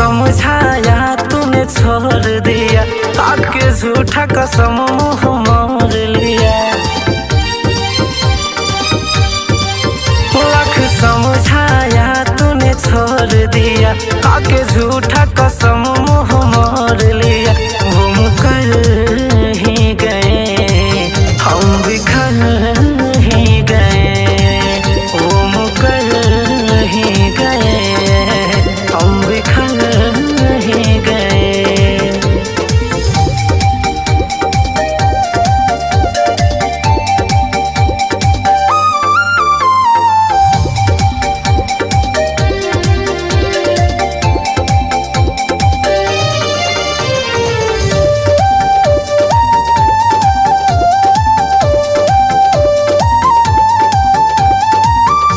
समझाया तूने छोड़ दिया, आके झूठा कसम मुँह मोड़ लिया। लाख समझाया तूने छोड़ दिया, आके झूठा कसम मुँह मोड़ लिया। घूम कर ही गए हम बिखर ही गए, घूम कर ही गए हम बिखर ही गए।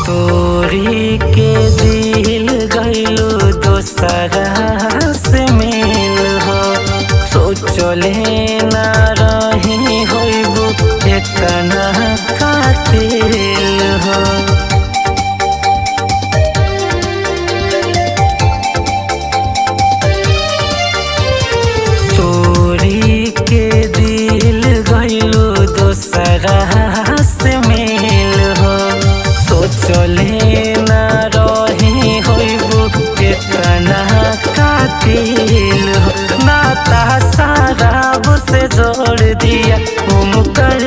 तोरी के दिल गइलो दोसरा से मिल हो, सोचले ना रही होइबू इतना कातिल हो। तोरी के दिल गइलो दोसरा से मिल हो, सोचले ना रही होइबू इतना कातिल हो। नाता शराब से जोड़ दिया, घूम कर